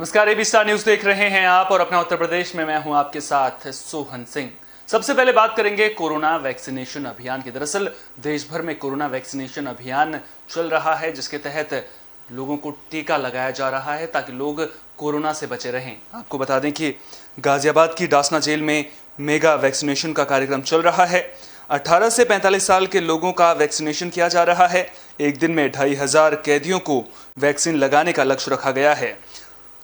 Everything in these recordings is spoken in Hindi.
नमस्कार, एबी स्टार न्यूज देख रहे हैं आप और अपना उत्तर प्रदेश में मैं हूं आपके साथ सोहन सिंह। सबसे पहले बात करेंगे कोरोना वैक्सीनेशन अभियान की। दरअसल देश भर में कोरोना वैक्सीनेशन अभियान चल रहा है, जिसके तहत लोगों को टीका लगाया जा रहा है ताकि लोग कोरोना से बचे रहें। आपको बता दें कि गाजियाबाद की डासना जेल में मेगा वैक्सीनेशन का कार्यक्रम चल रहा है। 18 से 45 साल के लोगों का वैक्सीनेशन किया जा रहा है। एक दिन में 2500 कैदियों को वैक्सीन लगाने का लक्ष्य रखा गया है,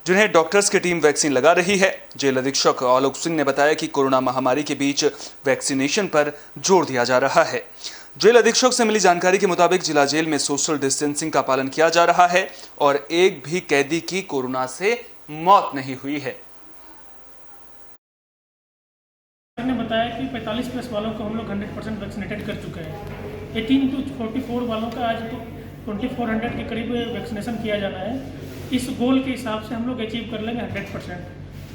जिन्हें डॉक्टर्स की टीम वैक्सीन लगा रही है। जेल अधीक्षक आलोक सिंह ने बताया कि कोरोना महामारी के बीच वैक्सीनेशन पर जोर दिया जा रहा है। जेल अधीक्षक से मिली जानकारी के मुताबिक जिला जेल में सोशल डिस्टेंसिंग का पालन किया जा रहा है और एक भी कैदी की कोरोना से मौत नहीं हुई है। ने बताया कि 45 प्लस वालों को हम लोग 100% वैक्सीनेटेड कर चुके हैं। 18 to 44 वालों का आज तो 2400 के करीब वैक्सीनेशन किया जाना है। इस गोल के हिसाब से हम लोग अचीव कर लेंगे 100%।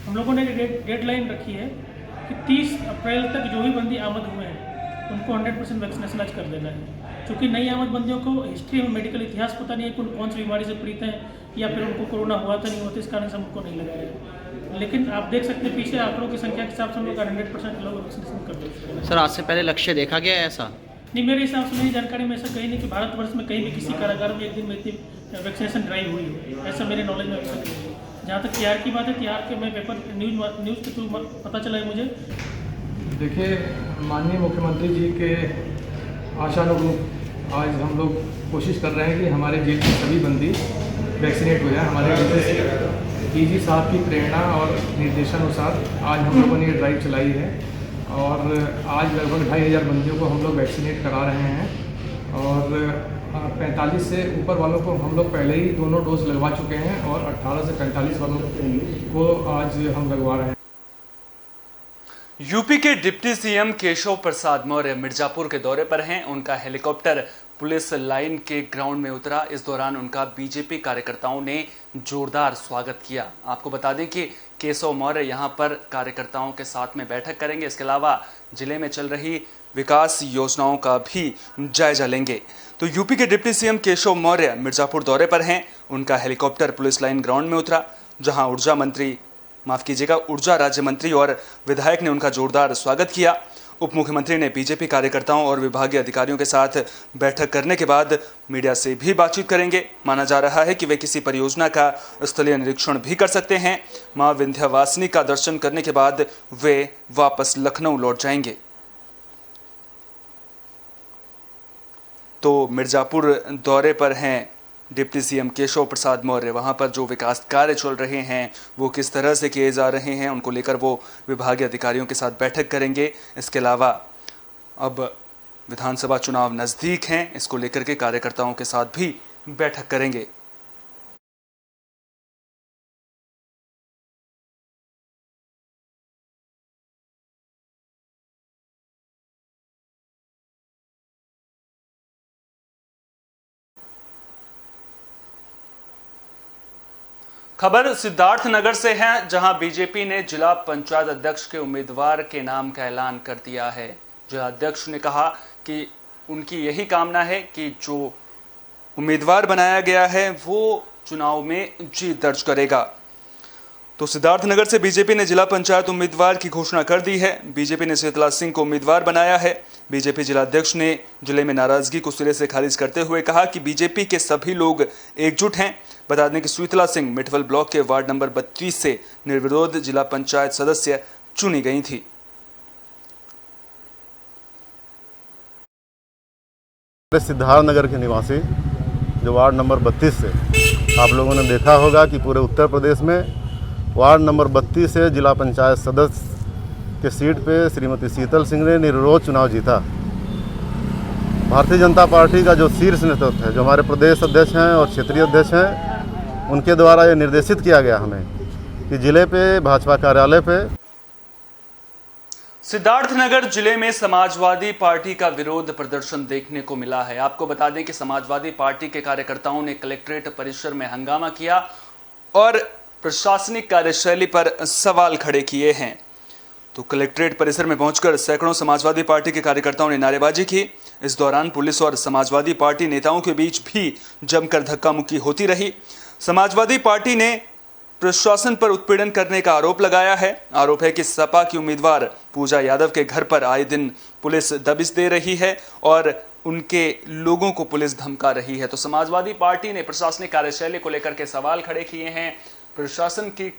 हम लोगों ने डेडलाइन रखी है कि 30 अप्रैल तक जो भी बंदी आमद हुए हैं उनको 100% वैक्सीनेशन आज कर देना है। क्योंकि नई आमद बंदियों को हिस्ट्री में मेडिकल इतिहास पता नहीं है कि कौन सी बीमारी से पीड़ित हैं या फिर उनको कोरोना हुआ था नहीं हुआ था, इस कारण से हमको नहीं लगाया। लेकिन आप देख सकते हैं पीछे आंकड़ों की संख्या के हिसाब से हम लोग 100% लोग वैक्सीनेशन कर देते हैं। सर, आज से पहले लक्ष्य देखा गया है ऐसा? नहीं, मेरे हिसाब से मेरी जानकारी में ऐसा कहीं नहीं कि भारतवर्ष में कहीं भी किसी कारागार में एक दिन में इतनी वैक्सीनेशन ड्राइव हुई हो, ऐसा मेरे नॉलेज में अभी तक नहीं है। जहाँ तक तिहाड़ की बात है, तिहाड़ के मैं पेपर न्यूज़ के थ्रू पता चला है मुझे। देखिए, माननीय मुख्यमंत्री जी के आशानुरूप आज हम लोग कोशिश कर रहे हैं कि हमारे जेल के सभी बंदी वैक्सीनेट हो जाए। हमारे डीजी साहब की प्रेरणा और निर्देशानुसार आज हम लोगों ने ये ड्राइव चलाई है और आज लगभग 2500 बंदियों को हम लोग वैक्सीनेट करा रहे हैं और 45 से ऊपर वालों को हम लोग पहले ही दोनों डोज लगवा चुके हैं और 18 से 45 वालों को आज हम लगवा रहे हैं। यूपी के डिप्टी सीएम केशव प्रसाद मौर्य मिर्जापुर के दौरे पर हैं। उनका हेलीकॉप्टर पुलिस लाइन के ग्राउंड में उतरा। इस दौरान उनका बीजेपी कार्यकर्ताओं ने जोरदार स्वागत किया। आपको बता दें कि केशव मौर्य यहां पर कार्यकर्ताओं के साथ में बैठक करेंगे। इसके अलावा जिले में चल रही विकास योजनाओं का भी जायजा लेंगे। तो यूपी के डिप्टी सीएम केशव मौर्य मिर्जापुर दौरे पर हैं। उनका हेलीकॉप्टर पुलिस लाइन ग्राउंड में उतरा, जहां ऊर्जा राज्य मंत्री और विधायक ने उनका जोरदार स्वागत किया। उप मुख्यमंत्री ने बीजेपी कार्यकर्ताओं और विभागीय अधिकारियों के साथ बैठक करने के बाद मीडिया से भी बातचीत करेंगे। माना जा रहा है कि वे किसी परियोजना का स्थलीय निरीक्षण भी कर सकते हैं। मां विंध्यवासिनी का दर्शन करने के बाद वे वापस लखनऊ लौट जाएंगे। तो मिर्जापुर दौरे पर हैं डिप्टी सीएम केशव प्रसाद मौर्य। वहां पर जो विकास कार्य चल रहे हैं वो किस तरह से किए जा रहे हैं, उनको लेकर वो विभागीय अधिकारियों के साथ बैठक करेंगे। इसके अलावा अब विधानसभा चुनाव नज़दीक हैं, इसको लेकर के कार्यकर्ताओं के साथ भी बैठक करेंगे। खबर सिद्धार्थनगर से है, जहां बीजेपी ने जिला पंचायत अध्यक्ष के उम्मीदवार के नाम का ऐलान कर दिया है। जिला अध्यक्ष ने कहा कि उनकी यही कामना है कि जो उम्मीदवार बनाया गया है वो चुनाव में जीत दर्ज करेगा। तो सिद्धार्थनगर से बीजेपी ने जिला पंचायत उम्मीदवार की घोषणा कर दी है। बीजेपी ने शीतला सिंह को उम्मीदवार बनाया है। बीजेपी जिला अध्यक्ष ने जिले में नाराजगी को सिरे से खारिज करते हुए कहा कि बीजेपी के सभी लोग एकजुट हैं। बता दें कि शीतला सिंह मिठवल ब्लॉक के वार्ड नंबर 32 से निर्विरोध जिला पंचायत सदस्य चुनी गई थी। सिद्धार्थनगर के निवासी जो वार्ड नंबर 32 से आप लोगों ने देखा होगा कि पूरे उत्तर प्रदेश में वार्ड नंबर 32 से जिला पंचायत सदस्य के सीट पे श्रीमती शीतल सिंह ने निर्विरोध चुनाव जीता। भारतीय जनता पार्टी का जो शीर्ष नेतृत्व है, जो हमारे प्रदेश अध्यक्ष हैं और क्षेत्रीय अध्यक्ष हैं, उनके द्वारा ये निर्देशित किया गया हमें कि जिले पे भाजपा कार्यालय पे सिद्धार्थनगर जिले में समाजवादी पार्टी का विरोध प्रदर्शन देखने को मिला है। आपको बता दें कि समाजवादी पार्टी के कार्यकर्ताओं ने कलेक्ट्रेट परिसर में हंगामा किया और प्रशासनिक कार्यशैली पर सवाल खड़े किए हैं। तो कलेक्ट्रेट परिसर में पहुंचकर सैकड़ों समाजवादी पार्टी के कार्यकर्ताओं ने नारेबाजी की। इस दौरान पुलिस और समाजवादी पार्टी नेताओं के बीच भी जमकर धक्का मुक्की होती रही। समाजवादी पार्टी ने प्रशासन पर उत्पीड़न करने का आरोप लगाया है। आरोप है कि सपा की उम्मीदवार पूजा यादव के घर पर आए दिन पुलिस दबिश दे रही है और उनके लोगों को पुलिस धमका रही है। तो समाजवादी पार्टी ने प्रशासनिक कार्यशैली को लेकर के सवाल खड़े किए हैं। प्रशासन की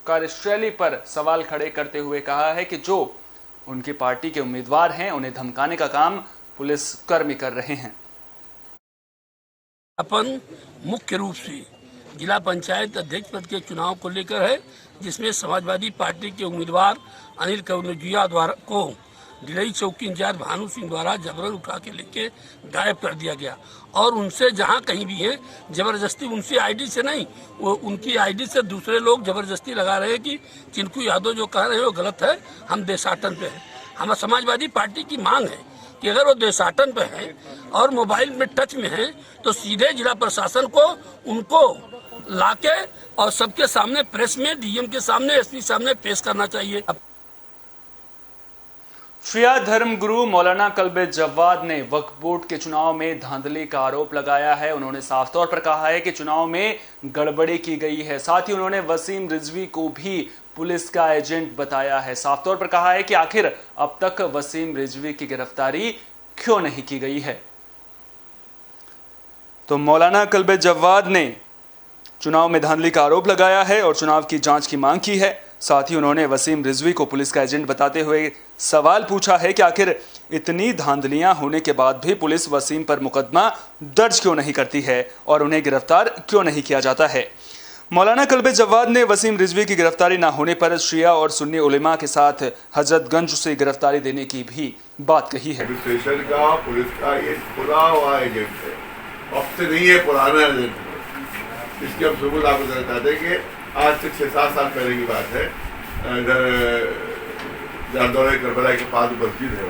कार्यशैली पर सवाल खड़े करते हुए कहा है कि जो उनकी पार्टी के उम्मीदवार हैं उन्हें धमकाने का काम पुलिस कर्मी कर रहे हैं। अपन मुख्य रूप से जिला पंचायत अध्यक्ष पद के चुनाव को लेकर है, जिसमें समाजवादी पार्टी के उम्मीदवार अनिल कौनजिया द्वारा को ढिलई चौकी इंचार्ज भानु सिंह द्वारा जबरन उठा के लेके गायब कर दिया गया और उनसे जहां कहीं भी है जबरदस्ती, उनकी आईडी से नहीं, वो उनकी आईडी से दूसरे लोग जबरदस्ती लगा रहे हैं कि चिंकू यादव जो कह रहे हैं वो गलत है, हम देशाटन पे हैं। हमारा समाजवादी पार्टी की मांग है कि अगर वो देशाटन पे है और मोबाइल में टच में है तो सीधे जिला प्रशासन को उनको लाके और सबके सामने प्रेस में, डीएम के सामने, एसपी सामने पेश करना चाहिए। शिया धर्मगुरु मौलाना कल्बे जव्वाद ने वक्फ बोर्ड के चुनाव में धांधली का आरोप लगाया है। उन्होंने साफ तौर पर कहा है कि चुनाव में गड़बड़ी की गई है। साथ ही उन्होंने वसीम रिजवी को भी पुलिस का एजेंट बताया है। साफ तौर पर कहा है कि आखिर अब तक वसीम रिजवी की गिरफ्तारी क्यों नहीं की गई है। तो मौलाना कल्बे जव्वाद ने चुनाव में धांधली का आरोप लगाया है और चुनाव की जांच की मांग की है। साथ ही उन्होंने वसीम रिजवी को पुलिस का एजेंट बताते हुए सवाल पूछा है कि आखिर इतनी धांधलियां होने के बाद भी पुलिस वसीम पर मुकदमा दर्ज क्यों नहीं करती है और उन्हें गिरफ्तार क्यों नहीं किया जाता है। मौलाना कल्बे जव्वाद ने वसीम रिजवी की गिरफ्तारी न होने पर शिया और सुन्नी उलेमा के साथ हजरतगंज से गिरफ्तारी देने की भी बात कही है। स्टेशन का पुलिस का ये खुला हुआ एजेंट है, अब से नहीं है, पुराना एजेंट। इसकी हम सबूत आपको बताते हैं कि आज से 6-7 साल पहले की बात है। इधर दौरे करबला के पास मस्जिद है।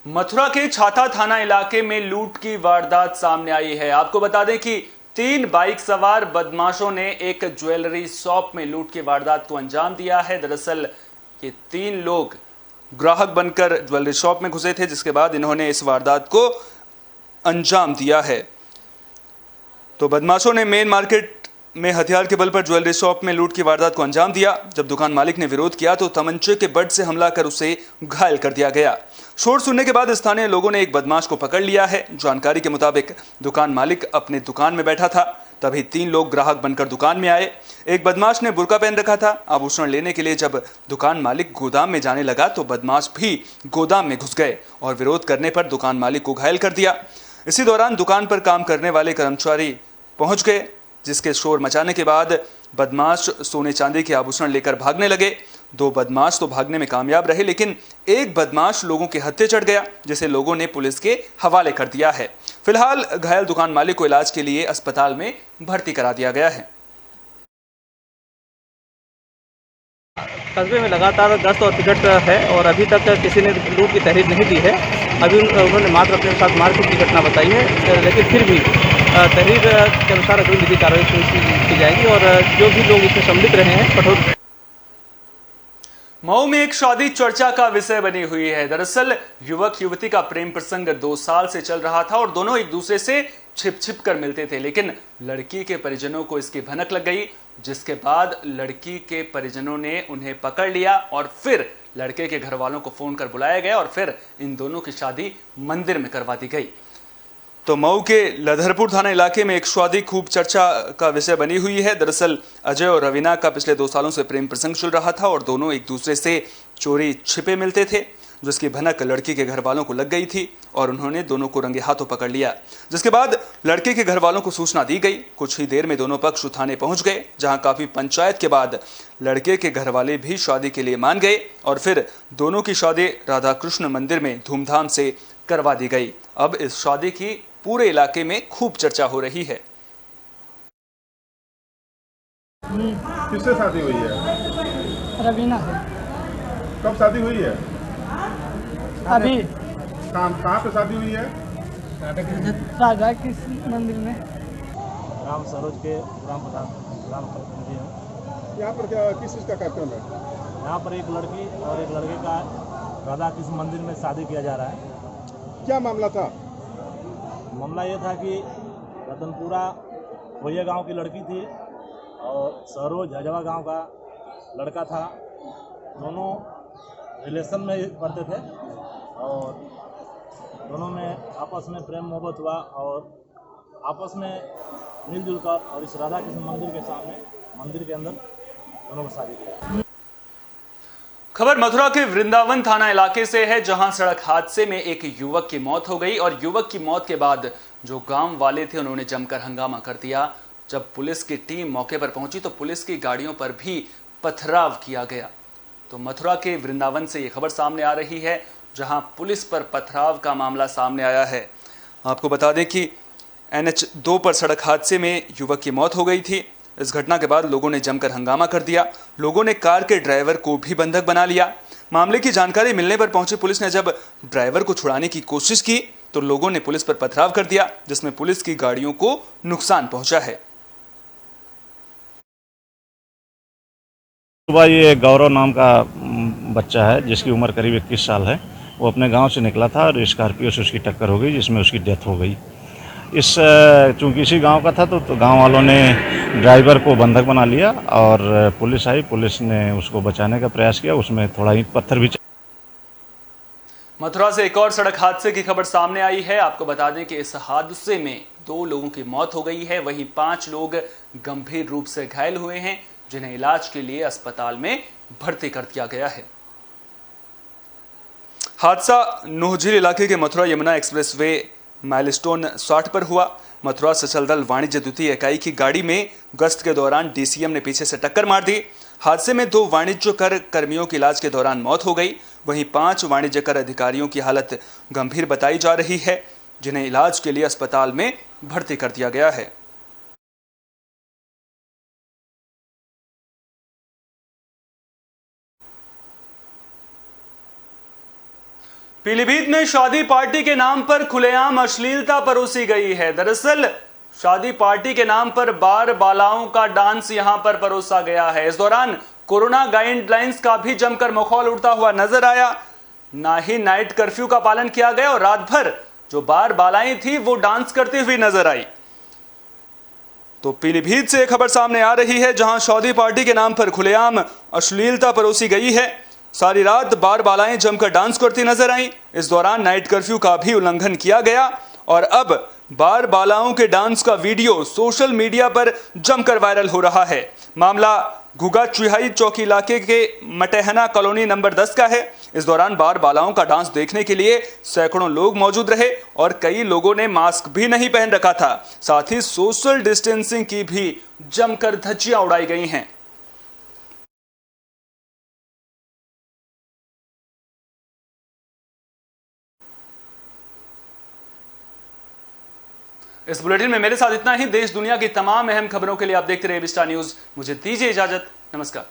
मथुरा के छाता थाना इलाके में लूट की वारदात सामने आई है। आपको बता दें कि 3 बाइक सवार बदमाशों ने एक ज्वेलरी शॉप में लूट की वारदात को अंजाम दिया है। दरअसल ये 3 लोग ग्राहक बनकर ज्वेलरी शॉप में घुसे थे, जिसके बाद इन्होंने इस वारदात को अंजाम दिया है। तो बदमाशों ने मेन मार्केट में हथियार के बल पर ज्वेलरी शॉप में लूट की वारदात को अंजाम दिया। जब दुकान मालिक ने विरोध किया तो तमंचे के बट से हमला कर उसे घायल कर दिया गया। शोर सुनने के बाद स्थानीय लोगों ने एक बदमाश को पकड़ लिया है। जानकारी के मुताबिक दुकान मालिक अपने दुकान में बैठा था, तभी 3 लोग ग्राहक बनकर दुकान में आए। एक बदमाश ने बुर्का पहन रखा था। आभूषण लेने के लिए जब दुकान मालिक गोदाम में जाने लगा तो बदमाश भी गोदाम में घुस गए और विरोध करने पर दुकान मालिक को घायल कर दिया। इसी दौरान दुकान पर काम करने वाले कर्मचारी पहुंच गए, जिसके शोर मचाने के बाद बदमाश सोने चांदी के आभूषण लेकर भागने लगे। 2 बदमाश तो भागने में कामयाब रहे, लेकिन एक बदमाश लोगों के हत्थे चढ़ गया, जिसे लोगों ने पुलिस के हवाले कर दिया है। फिलहाल घायल दुकान मालिक को इलाज के लिए अस्पताल में भर्ती करा दिया गया है। कस्बे में लगातार गश्त और टिकट है और अभी तक किसी ने लूट की तहरीर नहीं दी है। अभी उन्होंने मात्र अपने साथ मारपीट की घटना बताई है, लेकिन फिर भी तहरीर के अनुसार अग्रिम विधि कार्रवाई की जाएगी और जो भी लोग इसमें सम्मिलित रहे हैं कठोर। मऊ में एक शादी चर्चा का विषय बनी हुई है। दरअसल युवक युवती का प्रेम प्रसंग 2 साल से चल रहा था और दोनों एक दूसरे से छिप कर मिलते थे, लेकिन लड़की के परिजनों को इसकी भनक लग गई, जिसके बाद लड़की के परिजनों ने उन्हें पकड़ लिया और फिर लड़के के घर वालों को फोन कर बुलाया गया और फिर इन दोनों की शादी मंदिर में करवा दी गई। तो मऊ के लधरपुर थाना इलाके में एक शादी खूब चर्चा का विषय बनी हुई है। दरअसल अजय और रवीना का पिछले 2 सालों से प्रेम प्रसंग चल रहा था और दोनों एक दूसरे से चोरी छिपे मिलते थे, जिसकी भनक लड़की के घर वालों को लग गई थी और उन्होंने दोनों को रंगे हाथों पकड़ लिया, जिसके बाद लड़के के घर वालों को सूचना दी गई। कुछ ही देर में दोनों पक्ष थाने पहुंच गए, जहां काफी पंचायत के बाद लड़के के घर वाले भी शादी के लिए मान गए और फिर दोनों की शादी राधा कृष्ण मंदिर में धूमधाम से करवा दी गई। अब इस शादी की पूरे इलाके में खूब चर्चा हो रही है। किससे शादी हुई है? रवीना से। कब शादी हुई है? अभी। कहाँ पे शादी हुई है? राधा कृष्ण मंदिर में। राम सरोज के राम मंदिर है। यहाँ पर क्या किस चीज़ का कार्यक्रम है? यहाँ पर एक लड़की और एक लड़के का राधा कृष्ण मंदिर में शादी किया जा रहा है। क्या मामला था? मामला ये था कि रतनपुरा कोये गांव की लड़की थी और सरोज हजवा गांव का लड़का था। दोनों रिलेशन में पढ़ते थे और दोनों में आपस में प्रेम मोहब्बत हुआ और आपस में मिलजुल कर और इस राधा कृष्ण मंदिर के सामने मंदिर के अंदर दोनों को शादी किया। खबर मथुरा के वृंदावन थाना इलाके से है, जहां सड़क हादसे में एक युवक की मौत हो गई और युवक की मौत के बाद जो गांव वाले थे उन्होंने जमकर हंगामा कर दिया। जब पुलिस की टीम मौके पर पहुंची तो पुलिस की गाड़ियों पर भी पथराव किया गया। तो मथुरा के वृंदावन से यह खबर सामने आ रही है, जहां पुलिस पर पथराव का मामला सामने आया है। आपको बता दें कि NH 2 पर सड़क हादसे में युवक की मौत हो गई थी। इस घटना के बाद लोगों ने जमकर हंगामा कर दिया। लोगों ने कार के ड्राइवर को भी बंधक बना लिया। मामले की जानकारी मिलने पर पहुंची पुलिस ने जब ड्राइवर को छुड़ाने की कोशिश की तो लोगों ने पुलिस पर पथराव कर दिया, जिसमें पुलिस की गाड़ियों को नुकसान पहुंचा है। सुबह ये गौरव नाम का बच्चा है जिसकी उम्र करीब 21 साल है। वो अपने गांव से निकला था और स्कॉर्पियो से उसकी टक्कर हो गई, जिसमें उसकी डेथ हो गई। चूंकि इसी गांव का था तो गांव वालों ने ड्राइवर को बंधक बना लिया और पुलिस आई। पुलिस ने उसको बचाने का प्रयास किया, उसमें थोड़ा ईंट पत्थर भी। मथुरा से एक और सड़क हादसे की खबर सामने आई है। आपको बता दें कि इस हादसे में 2 लोगों की मौत हो गई है, वहीं 5 लोग गंभीर रूप से घायल हुए हैं, जिन्हें इलाज के लिए अस्पताल में भर्ती कर दिया गया है। हादसा नोहझील इलाके के मथुरा यमुना एक्सप्रेसवे माइलस्टोन 60 पर हुआ। मथुरा सचल दल वाणिज्य द्वितीय इकाई की गाड़ी में गश्त के दौरान DCM ने पीछे से टक्कर मार दी। हादसे में 2 वाणिज्य कर कर्मियों की इलाज के दौरान मौत हो गई, वहीं 5 वाणिज्य कर अधिकारियों की हालत गंभीर बताई जा रही है, जिन्हें इलाज के लिए अस्पताल में भर्ती कर दिया गया है। पीलीभीत में शादी पार्टी के नाम पर खुलेआम अश्लीलता परोसी गई है। दरअसल शादी पार्टी के नाम पर बार बालाओं का डांस यहां पर परोसा गया है। इस दौरान कोरोना गाइडलाइंस का भी जमकर मखौल उड़ता हुआ नजर आया। ना ही नाइट कर्फ्यू का पालन किया गया और रात भर जो बार बालाएं थी वो डांस करती हुई नजर आई। तो पीलीभीत से खबर सामने आ रही है, जहां शादी पार्टी के नाम पर खुलेआम अश्लीलता परोसी गई है। सारी रात बार बालाएं जमकर डांस करती नजर आईं। इस दौरान नाइट कर्फ्यू का भी उल्लंघन किया गया और अब बार बालाओं के डांस का वीडियो सोशल मीडिया पर जमकर वायरल हो रहा है। मामला घुगा चुहाई चौकी इलाके के मटेहना कॉलोनी नंबर 10 का है। इस दौरान बार बालाओं का डांस देखने के लिए सैकड़ों लोग मौजूद रहे और कई लोगों ने मास्क भी नहीं पहन रखा था। साथ ही सोशल डिस्टेंसिंग की भी जमकर धज्जियां उड़ाई गई हैं। इस बुलेटिन में मेरे साथ इतना ही। देश दुनिया की तमाम अहम खबरों के लिए आप देखते रहिए विस्टा न्यूज। मुझे दीजिए इजाजत। नमस्कार।